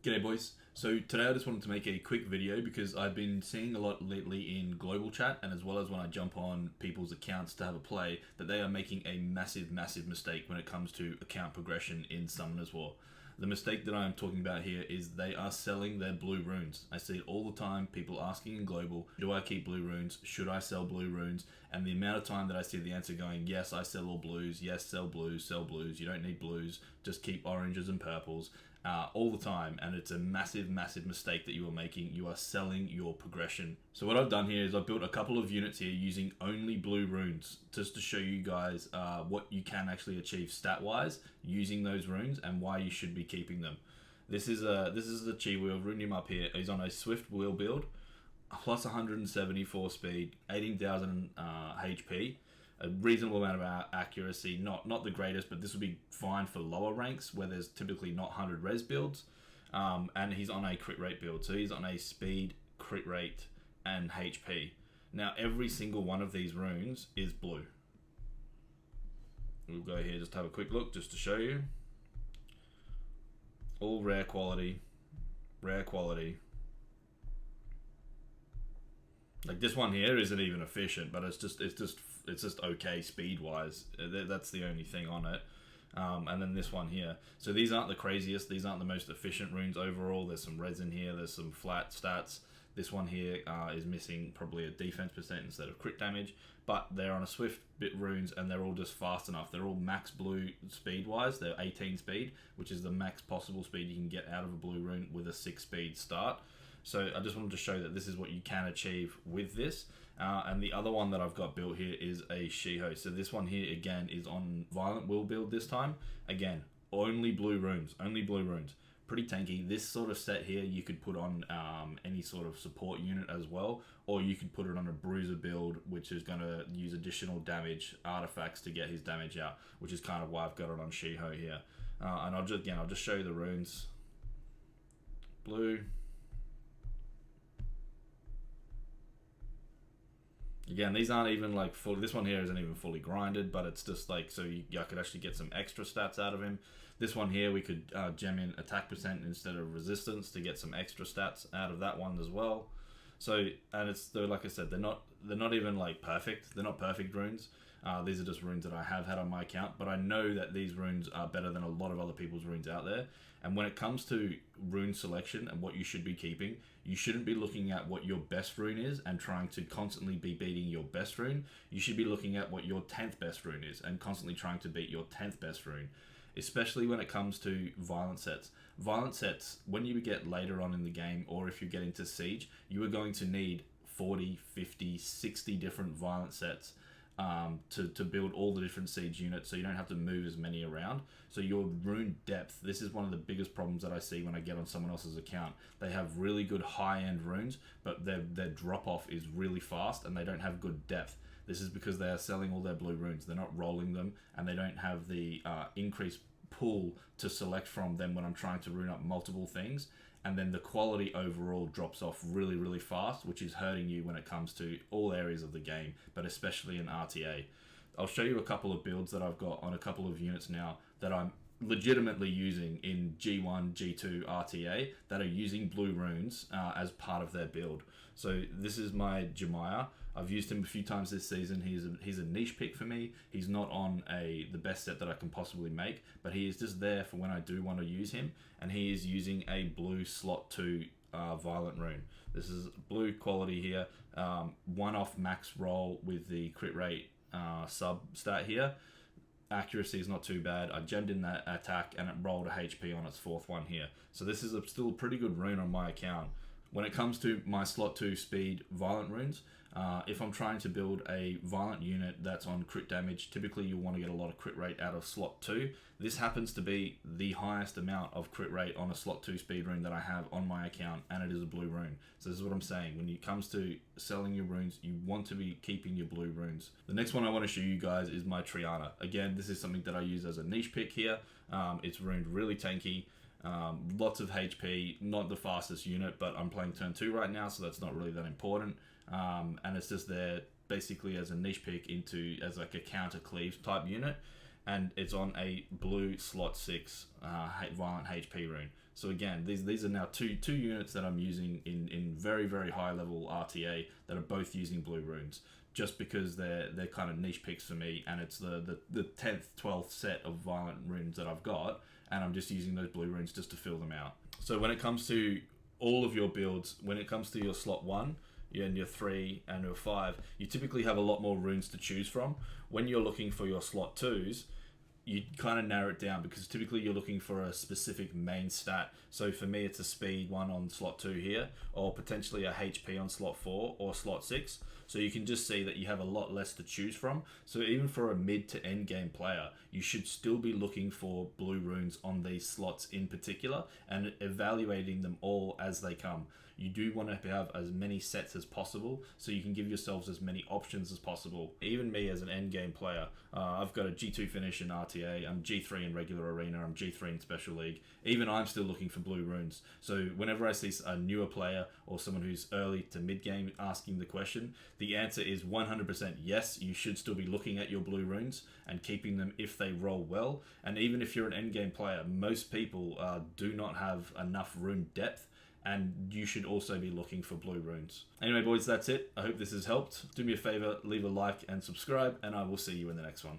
G'day boys. So today I just wanted to make a quick video because I've been seeing a lot lately in global chat and as well as when I jump on people's accounts to have a play that they are making a massive mistake when it comes to account progression in Summoners War. The mistake that I'm talking about here is they are selling their blue runes. I see it all the time, people asking in global, do I keep blue runes? Should I sell blue runes? And the amount of time that I see the answer going, yes, I sell all blues, yes, sell blues, you don't need blues, just keep oranges and purples, all the time, and it's a massive mistake that you are making. You are selling your progression. So what I've done here is I've built a couple of units here using only blue runes just to show you guys what you can actually achieve stat wise using those runes and why you should be keeping them. This is the chi wheel. Rune him up here. He's on a swift wheel build, plus 174 speed, 18,000 HP, a reasonable amount of accuracy, not the greatest, but this would be fine for lower ranks where there's typically not 100 res builds, and he's on a crit rate build, so he's on a speed, crit rate, and HP. Now every single one of these runes is blue. We'll go here, just have a quick look just to show you. All rare quality. Like this one here isn't even efficient, but it's just okay speed wise. That's the only thing on it. And then this one here. So these aren't the craziest. These aren't the most efficient runes overall. There's some res in here. There's some flat stats. This one here is missing probably a defense percent instead of crit damage, but they're on a swift bit runes and they're all just fast enough. They're all max blue speed wise. They're 18 speed, which is the max possible speed you can get out of a blue rune with a 6 speed start. So I just wanted to show that this is what you can achieve with this. And the other one that I've got built here is a Shiho. So this one here again is on Violent Will build this time. Again, only blue runes. Pretty tanky. This sort of set here you could put on any sort of support unit as well, or you could put it on a bruiser build, which is going to use additional damage artifacts to get his damage out, which is kind of why I've got it on Shiho here. And I'll just show you the runes. Blue. Again, these aren't even like fully, this one here isn't even fully grinded, but it's just like, so I could actually get some extra stats out of him. This one here, we could gem in attack percent instead of resistance to get some extra stats out of that one as well. So, and like I said, they're not even like perfect. They're not perfect runes. These are just runes that I have had on my account, but I know that these runes are better than a lot of other people's runes out there. And when it comes to rune selection and what you should be keeping, you shouldn't be looking at what your best rune is and trying to constantly be beating your best rune. You should be looking at what your 10th best rune is and constantly trying to beat your 10th best rune. Especially when it comes to violent sets. Violent sets, when you get later on in the game, or if you get into Siege, you are going to need 40, 50, 60 different violent sets to build all the different Siege units, so you don't have to move as many around. So your rune depth, this is one of the biggest problems that I see when I get on someone else's account. They have really good high-end runes, but their drop-off is really fast, and they don't have good depth. This is because they are selling all their blue runes. They're not rolling them, and they don't have the increased pool to select from them when I'm trying to rune up multiple things. And then the quality overall drops off really fast, which is hurting you when it comes to all areas of the game, but especially in RTA. I'll show you a couple of builds that I've got on a couple of units now that I'm legitimately using in G1, G2 RTA that are using blue runes as part of their build. So this is my Jemiah. I've used him a few times this season. He's a niche pick for me. He's not on the best set that I can possibly make, but he is just there for when I do want to use him, and he is using a blue slot 2 violent rune. This is blue quality here, one off max roll with the crit rate sub stat here. Accuracy is not too bad. I gemmed in that attack and it rolled a HP on its 4th one here. So this is still a pretty good rune on my account. When it comes to my slot 2 speed violent runes, if I'm trying to build a violent unit that's on crit damage, typically you want to get a lot of crit rate out of slot 2. This happens to be the highest amount of crit rate on a slot 2 speed rune that I have on my account, and it is a blue rune. So this is what I'm saying. When it comes to selling your runes, you want to be keeping your blue runes. The next one I want to show you guys is my Triana. Again, this is something that I use as a niche pick here. It's runed really tanky. Lots of HP, not the fastest unit, but I'm playing turn 2 right now, so that's not really that important. And it's just there basically as a niche pick as like a counter cleave type unit. And it's on a blue slot 6 violent HP rune. So again, these are now two units that I'm using in very, very high level RTA that are both using blue runes, just because they're kind of niche picks for me, and it's the 10th, 12th set of violent runes that I've got, and I'm just using those blue runes just to fill them out. So when it comes to all of your builds, when it comes to your slot 1, and your 3 and your 5, you typically have a lot more runes to choose from. When you're looking for your slot 2s, you kind of narrow it down, because typically you're looking for a specific main stat. So for me, it's a speed 1 on slot 2 here, or potentially a HP on slot 4 or slot 6. So you can just see that you have a lot less to choose from. So even for a mid to end game player, you should still be looking for blue runes on these slots in particular, and evaluating them all as they come. You do want to have as many sets as possible, so you can give yourselves as many options as possible. Even me as an end game player, I've got a G2 finish in RTA, I'm G3 in regular arena, I'm G3 in special league. Even I'm still looking for blue runes. So whenever I see a newer player or someone who's early to mid game asking the question, the answer is 100% yes. You should still be looking at your blue runes and keeping them if they roll well. And even if you're an end game player, most people do not have enough rune depth, and you should also be looking for blue runes. Anyway, boys, that's it. I hope this has helped. Do me a favor, leave a like and subscribe, and I will see you in the next one.